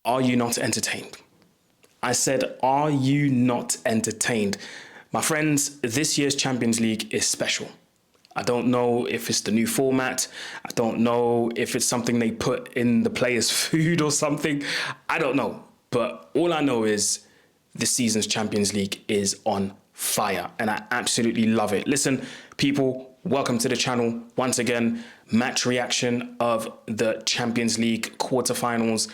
Are you not entertained? I said, are you not entertained? My friends, this year's Champions League is special. I don't know if it's the new format. I don't know if it's something they put in the players' food or something. I don't know. But all I know is this season's Champions League is on fire and I absolutely love it. Listen, people, welcome to the channel. Once again, match reaction of the Champions League quarterfinals.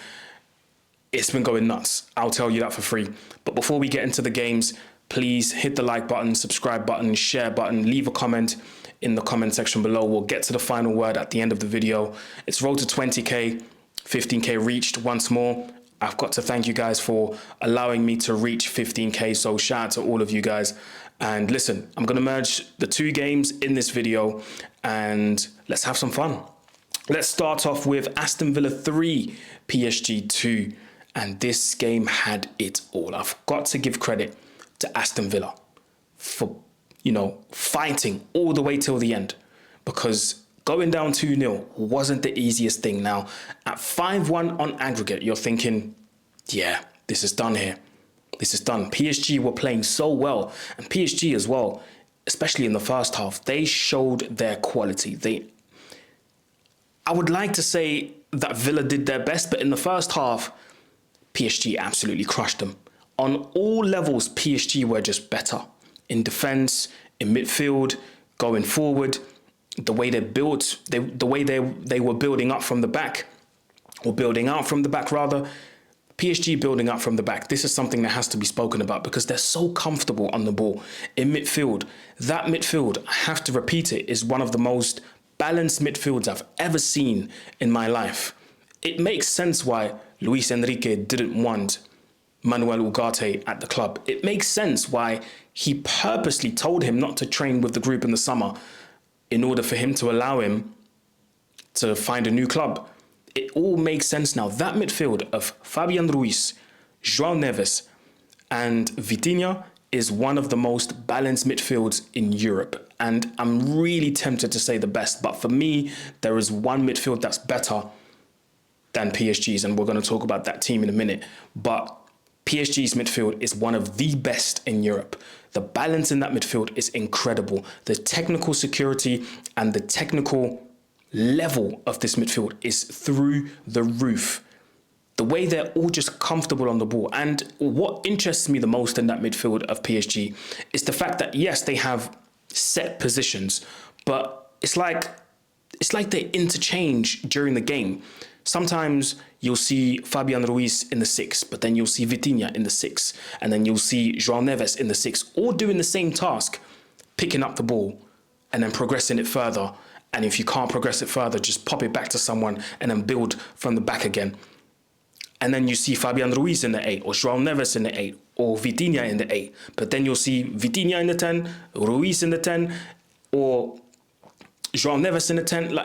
It's been going nuts. I'll tell you that for free. But before we get into the games, please hit the like button, subscribe button, share button, leave a comment in the comment section below. We'll get to the final word at the end of the video. It's road to 20K, 15K reached once more. I've got to thank you guys for allowing me to reach 15K. So shout out to all of you guys. And listen, I'm going to merge the two games in this video and let's have some fun. Let's start off with Aston Villa 3, PSG 2. And this game had it all. I've got to give credit to Aston Villa for, fighting all the way till the end, because going down 2-0 wasn't the easiest thing. Now, at 5-1 on aggregate, you're thinking, yeah, this is done here. This is done. PSG were playing so well, and PSG as well, especially in the first half, they showed their quality. I would like to say that Villa did their best, but in the first half, PSG absolutely crushed them. On all levels, PSG were just better. In defense, in midfield, going forward, the way they built, the way they were building up from the back, or building out from the back rather, PSG building up from the back. This is something that has to be spoken about because they're so comfortable on the ball. In midfield, that midfield, I have to repeat it, is one of the most balanced midfields I've ever seen in my life. It makes sense why Luis Enrique didn't want Manuel Ugarte at the club. It makes sense why he purposely told him not to train with the group in the summer in order for him to allow him to find a new club. It all makes sense now. That midfield of Fabian Ruiz, João Neves and Vitinha is one of the most balanced midfields in Europe. And I'm really tempted to say the best, but for me, there is one midfield that's better than PSG's, and we're going to talk about that team in a minute. But PSG's midfield is one of the best in Europe. The balance in that midfield is incredible. The technical security and the technical level of this midfield is through the roof. The way they're all just comfortable on the ball. And what interests me the most in that midfield of PSG is the fact that, yes, they have set positions, but it's like they interchange during the game. Sometimes you'll see Fabian Ruiz in the 6, but then you'll see Vitinha in the 6, and then you'll see João Neves in the 6, all doing the same task, picking up the ball and then progressing it further. And if you can't progress it further, just pop it back to someone and then build from the back again. And then you see Fabian Ruiz in the 8, or João Neves in the 8, or Vitinha in the 8. But then you'll see Vitinha in the 10, Ruiz in the 10, or João Neves in the 10.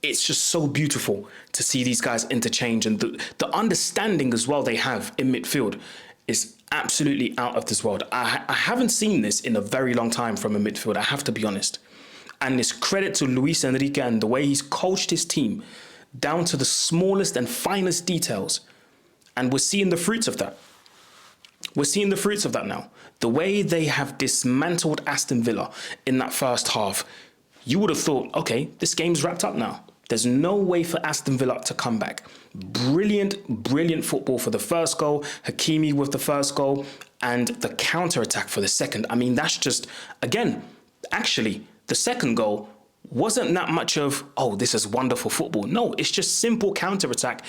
It's just so beautiful to see these guys interchange, and the understanding as well they have in midfield is absolutely out of this world. I haven't seen this in a very long time from a midfield, I have to be honest. And it's credit to Luis Enrique and the way he's coached his team down to the smallest and finest details. And we're seeing the fruits of that. We're seeing the fruits of that now. The way they have dismantled Aston Villa in that first half, you would have thought, okay, this game's wrapped up now. There's no way for Aston Villa to come back. Brilliant, brilliant football for the first goal. Hakimi with the first goal and the counter-attack for the second. I mean, that's just, again, actually, the second goal wasn't that much of, oh, this is wonderful football. No, it's just simple counter-attack,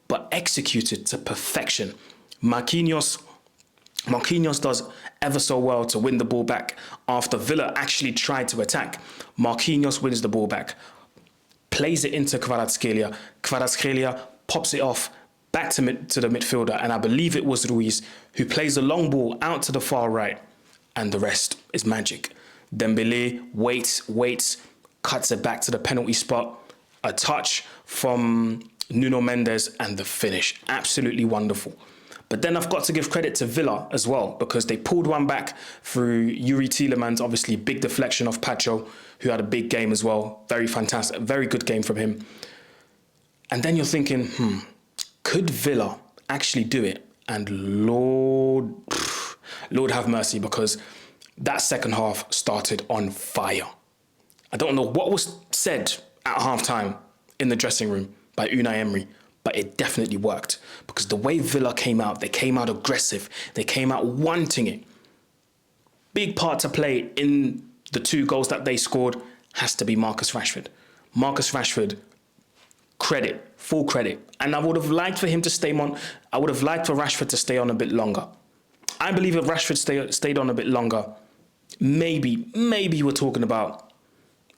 but executed to perfection. Marquinhos does ever so well to win the ball back after Villa actually tried to attack. Marquinhos wins the ball back, plays it into Kvaratskhelia. Kvaratskhelia pops it off back to the midfielder, and I believe it was Ruiz who plays a long ball out to the far right, and the rest is magic. Dembele waits, cuts it back to the penalty spot, a touch from Nuno Mendes, and the finish. Absolutely wonderful. But then I've got to give credit to Villa as well, because they pulled one back through Yuri Tielemans, obviously big deflection off Pacho, who had a big game as well. Very fantastic, very good game from him. And then you're thinking, could Villa actually do it? And Lord have mercy, because that second half started on fire. I don't know what was said at halftime in the dressing room by Unai Emery, but it definitely worked, because the way Villa came out, they came out aggressive. They came out wanting it. Big part to play in the 2 goals that they scored has to be Marcus Rashford. Marcus Rashford, credit, full credit. And I would have liked for him to stay on. I would have liked for Rashford to stay on a bit longer. I believe if Rashford stayed on a bit longer, maybe we're talking about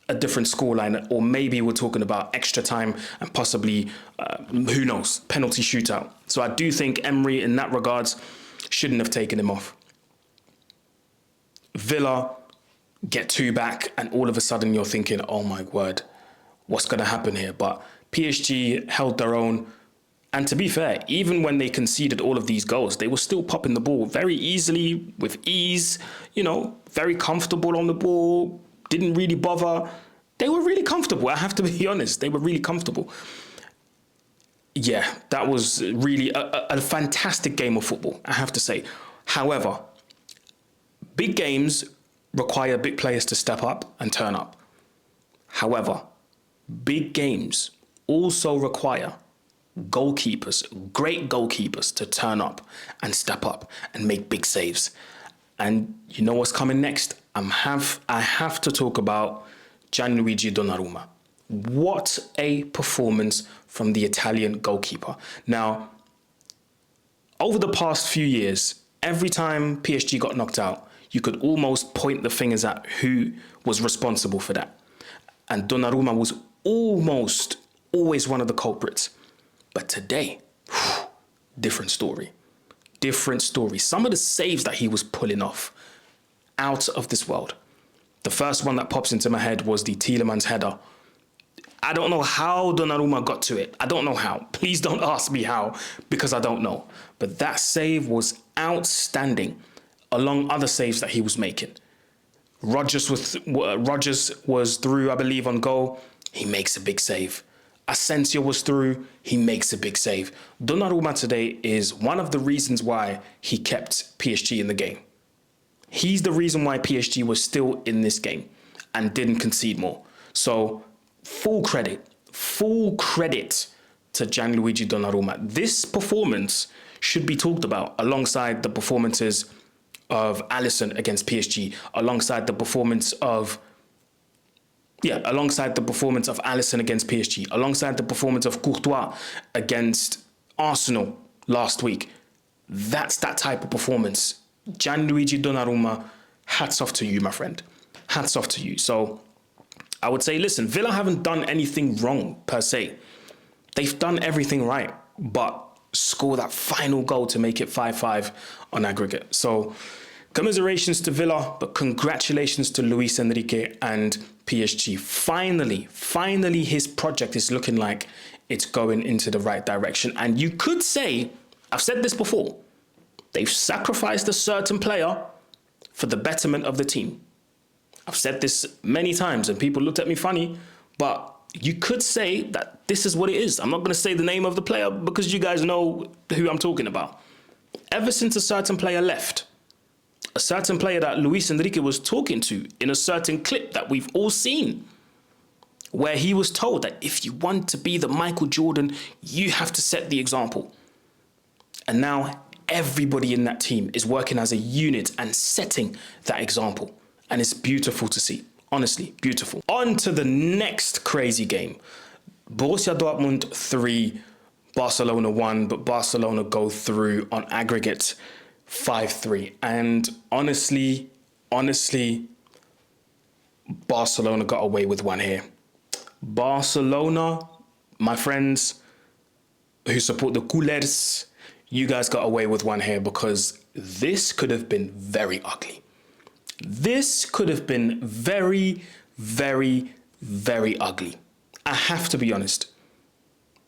a different scoreline, or maybe we're talking about extra time and possibly, who knows, penalty shootout. So I do think Emery, in that regards, shouldn't have taken him off. Villa get 2 back, and all of a sudden you're thinking, oh my word, what's going to happen here? But PSG held their own. And to be fair, even when they conceded all of these goals, they were still popping the ball very easily, with ease, very comfortable on the ball, didn't really bother. They were really comfortable. I have to be honest. They were really comfortable. Yeah, that was really a fantastic game of football, I have to say. However, big games require big players to step up and turn up. However, big games also require goalkeepers, great goalkeepers, to turn up and step up and make big saves. And you know what's coming next? I have to talk about Gianluigi Donnarumma. What a performance from the Italian goalkeeper. Now, over the past few years, every time PSG got knocked out, you could almost point the fingers at who was responsible for that. And Donnarumma was almost always one of the culprits. But today, different story. Different story. Some of the saves that he was pulling off, out of this world. The first one that pops into my head was the Tielemans header. I don't know how Donnarumma got to it. I don't know how. Please don't ask me how, because I don't know. But that save was outstanding, along other saves that he was making. Rodgers was through, I believe, on goal. He makes a big save. Asensio was through. He makes a big save. Donnarumma today is one of the reasons why he kept PSG in the game. He's the reason why PSG was still in this game and didn't concede more. So full credit to Gianluigi Donnarumma. This performance should be talked about alongside the performances of Alisson against PSG, alongside the performance of Alisson against PSG, alongside the performance of Courtois against Arsenal last week. That's that type of performance. Gianluigi Donnarumma, hats off to you, my friend. Hats off to you. So I would say, listen, Villa haven't done anything wrong per se. They've done everything right, but score that final goal to make it 5-5 on aggregate. So commiserations to Villa, but congratulations to Luis Enrique and PSG. Finally, his project is looking like it's going into the right direction. And you could say, I've said this before, they've sacrificed a certain player for the betterment of the team. I've said this many times and people looked at me funny, but you could say that this is what it is. I'm not going to say the name of the player because you guys know who I'm talking about. Ever since a certain player left, a certain player that Luis Enrique was talking to in a certain clip that we've all seen, where he was told that if you want to be the Michael Jordan, you have to set the example. And now everybody in that team is working as a unit and setting that example. And it's beautiful to see. Honestly, beautiful. On to the next crazy game. Borussia Dortmund 3, Barcelona 1, but Barcelona go through on aggregate 5-3. And honestly, Barcelona got away with one here. Barcelona, my friends who support the Couleurs, you guys got away with one here because this could have been very ugly. This could have been very, very, very ugly. I have to be honest.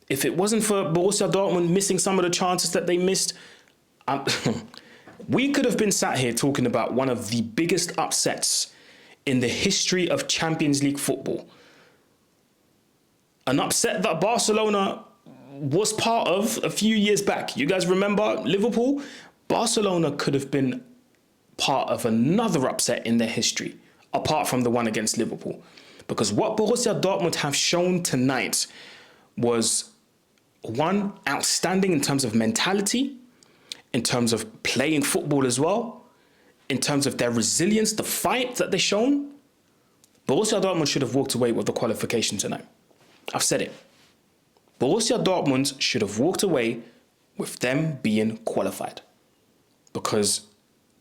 If it wasn't for Borussia Dortmund missing some of the chances that they missed, I'm we could have been sat here talking about one of the biggest upsets in the history of Champions League football. An upset that Barcelona was part of a few years back. You guys remember Liverpool? Barcelona could have been part of another upset in their history, apart from the one against Liverpool. Because what Borussia Dortmund have shown tonight was, one, outstanding in terms of mentality, in terms of playing football as well, in terms of their resilience, the fight that they've shown. Borussia Dortmund should have walked away with the qualification tonight. I've said it. Borussia Dortmund should have walked away with them being qualified, because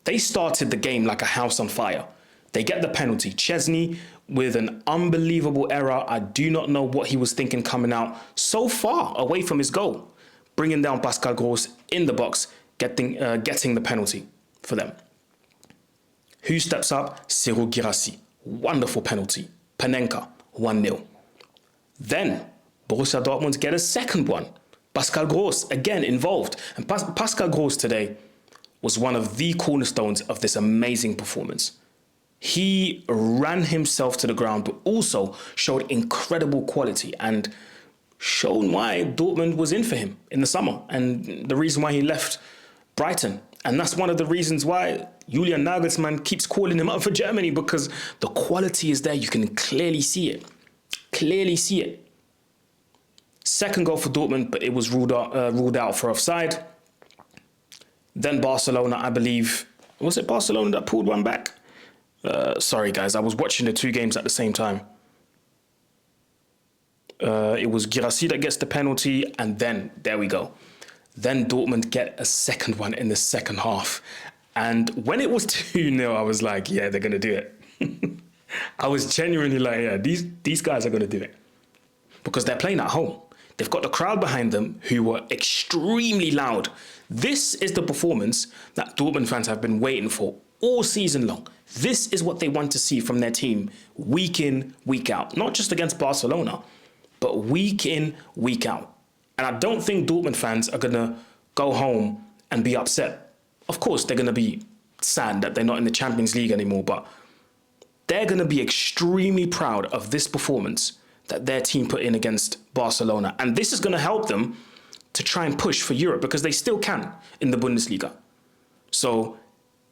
they started the game like a house on fire. They get the penalty. Chesney with an unbelievable error. I do not know what he was thinking coming out so far away from his goal, bringing down Pascal Gross in the box, getting the penalty for them. Who steps up? Cyril Guirassy. Wonderful penalty. Panenka, 1-0. Then Borussia Dortmund get a second one. Pascal Gross, again involved. And Pascal Gross today was one of the cornerstones of this amazing performance. He ran himself to the ground, but also showed incredible quality and shown why Dortmund was in for him in the summer and the reason why he left Brighton. And that's one of the reasons why Julian Nagelsmann keeps calling him up for Germany, because the quality is there. You can clearly see it. Clearly see it. Second goal for Dortmund, but it was ruled out for offside. Then Barcelona, I believe, was it Barcelona that pulled one back? Sorry, guys, I was watching the two games at the same time. It was Guirassy that gets the penalty, and then, there we go. Then Dortmund get a second one in the second half. And when it was 2-0, I was like, yeah, they're going to do it. I was genuinely like, yeah, these guys are going to do it. Because they're playing at home. They've got the crowd behind them who were extremely loud. This is the performance that Dortmund fans have been waiting for all season long. This is what they want to see from their team week in, week out. Not just against Barcelona, but week in, week out. And I don't think Dortmund fans are going to go home and be upset. Of course, they're going to be sad that they're not in the Champions League anymore, but they're going to be extremely proud of this performance that their team put in against Barcelona. And this is going to help them to try and push for Europe, because they still can in the Bundesliga. So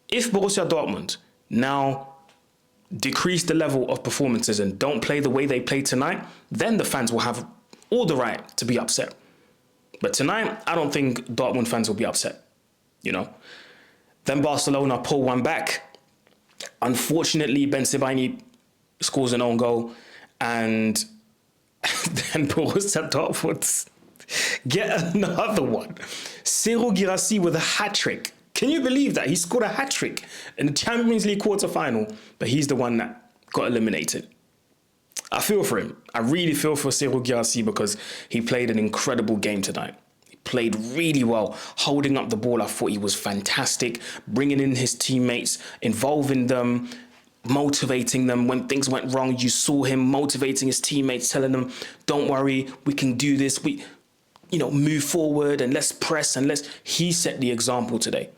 if Borussia Dortmund now decrease the level of performances and don't play the way they played tonight, then the fans will have all the right to be upset. But tonight, I don't think Dortmund fans will be upset, you know. Then Barcelona pull one back. Unfortunately, Ben Sebaini scores an own goal, and then Borussia Dortmund get another one. Cyril Guirassy with a hat-trick. Can you believe that? He scored a hat-trick in the Champions League quarter-final, but he's the one that got eliminated. I feel for him. I really feel for Cyril Guirassy, because he played an incredible game tonight. He played really well, holding up the ball. I thought he was fantastic, bringing in his teammates, involving them, motivating them. When things went wrong, you saw him motivating his teammates, telling them, don't worry, we can do this. Move forward and let's press and He set the example today.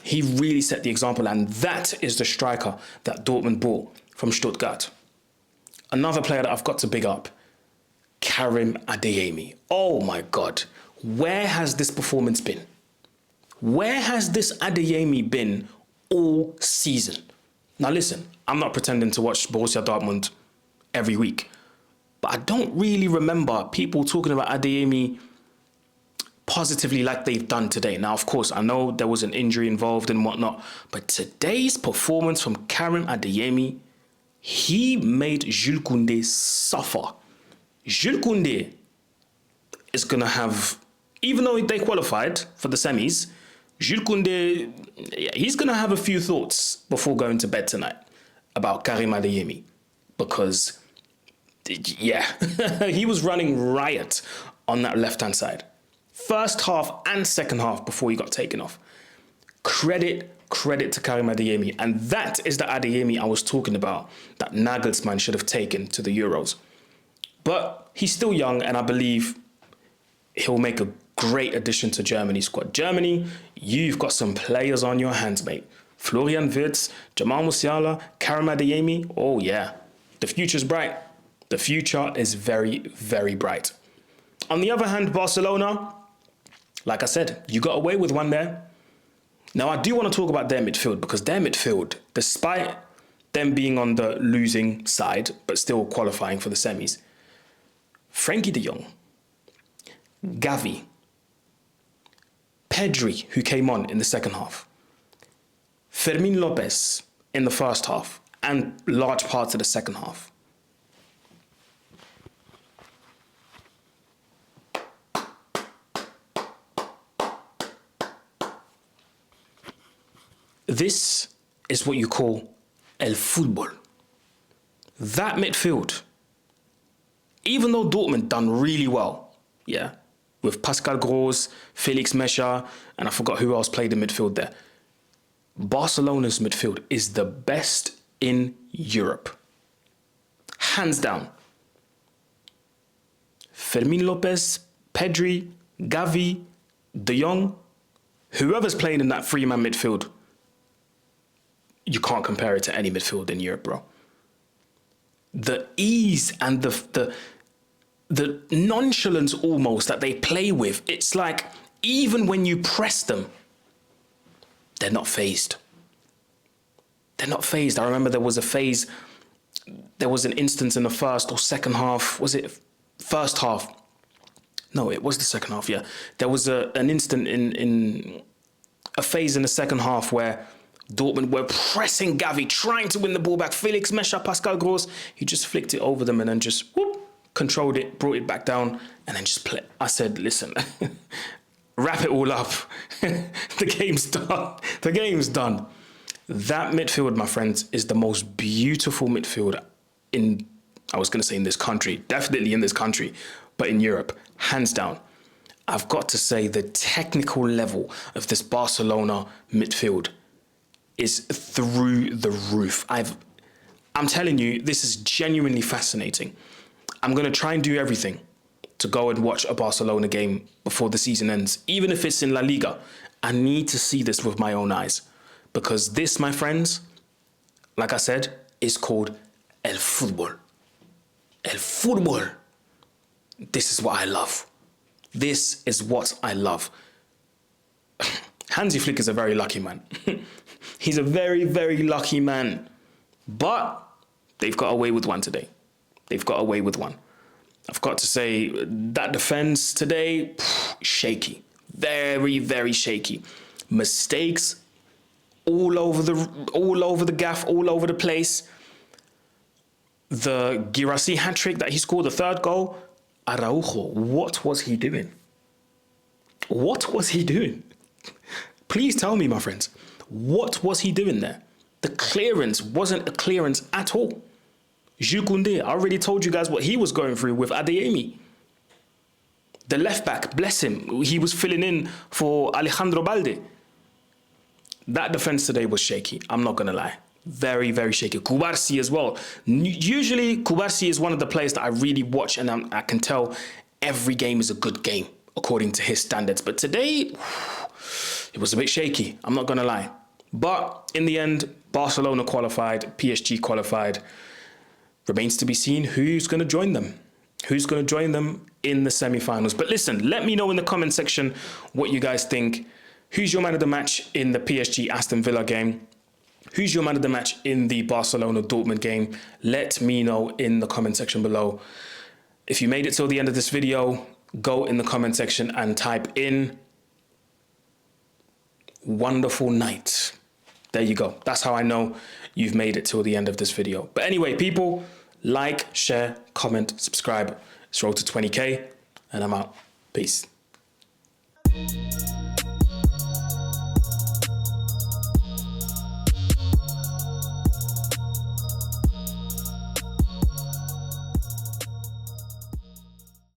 He really set the example, and that is the striker that Dortmund bought from Stuttgart. Another player that I've got to big up, Karim Adeyemi. Oh my God. Where has this performance been? Where has this Adeyemi been all season? Now listen, I'm not pretending to watch Borussia Dortmund every week, but I don't really remember people talking about Adeyemi positively like they've done today. Now, of course, I know there was an injury involved and whatnot, but today's performance from Karim Adeyemi, he made Jules Koundé suffer. Jules Koundé is going to have, even though they qualified for the semis, Jules Koundé, he's going to have a few thoughts before going to bed tonight about Karim Adeyemi. Because, yeah, he was running riot on that left-hand side. First half and second half before he got taken off. Credit to Karim Adeyemi. And that is the Adeyemi I was talking about that Nagelsmann should have taken to the Euros. But he's still young, and I believe he'll make a great addition to Germany's squad. Germany, you've got some players on your hands, mate. Florian Wirtz, Jamal Musiala, Karim Adeyemi. Oh, yeah. The future's bright. The future is very, very bright. On the other hand, Barcelona, like I said, you got away with one there. Now, I do want to talk about their midfield, because their midfield, despite them being on the losing side, but still qualifying for the semis, Frenkie de Jong, Gavi, Pedri, who came on in the second half, Fermin Lopez in the first half, and large parts of the second half. This is what you call el fútbol. That midfield, even though Dortmund done really well, yeah, with Pascal Gross, Felix Mescha, and I forgot who else played in midfield there, Barcelona's midfield is the best in Europe. Hands down. Fermin Lopez, Pedri, Gavi, De Jong, whoever's playing in that three-man midfield, you can't compare it to any midfield in Europe, bro. The ease and the nonchalance almost that they play with, it's like even when you press them, they're not phased. They're not phased. I remember there was an instance in the first or second half. Was it first half? No, it was the second half, yeah. There was an instant in a phase in the second half where Dortmund were pressing Gavi, trying to win the ball back. Felix Mescha, Pascal Gross, he just flicked it over them and then just whoop, controlled it, brought it back down, and then just play. I said, listen, wrap it all up. The game's done. The game's done. That midfield, my friends, is the most beautiful midfield in, I was going to say in this country, definitely in this country, but in Europe, hands down. I've got to say the technical level of this Barcelona midfield is through the roof. I'm telling you, this is genuinely fascinating. I'm going to try and do everything to go and watch a Barcelona game before the season ends. Even if it's in La Liga, I need to see this with my own eyes. Because this, my friends, like I said, is called el fútbol. El fútbol. This is what I love. This is what I love. Hansi Flick is a very lucky man. He's a very, very lucky man. But they've got away with one today. They've got away with one. I've got to say, that defense today, shaky. Very, very shaky. Mistakes all over the gaff, all over the place. The Guirassy hat-trick that he scored, the third goal, Araujo, what was he doing? What was he doing? Please tell me, my friends, what was he doing there? The clearance wasn't a clearance at all. Jules Koundé, I already told you guys what he was going through with Adeyemi. The left back, bless him, he was filling in for Alejandro Balde. That defense today was shaky, I'm not going to lie. Very, very shaky. Cubarsí as well. Usually, Cubarsí is one of the players that I really watch and I can tell every game is a good game according to his standards. But today, it was a bit shaky, I'm not going to lie. But in the end, Barcelona qualified, PSG qualified. Remains to be seen who's going to join them. Who's going to join them in the semi-finals. But listen, let me know in the comment section what you guys think. Who's your man of the match in the PSG Aston Villa game? Who's your man of the match in the Barcelona Dortmund game? Let me know in the comment section below. If you made it till the end of this video, go in the comment section and type in wonderful night. There you go. That's how I know you've made it till the end of this video. But anyway, people, like, share, comment, subscribe. It's road to 20K, and I'm out. Peace.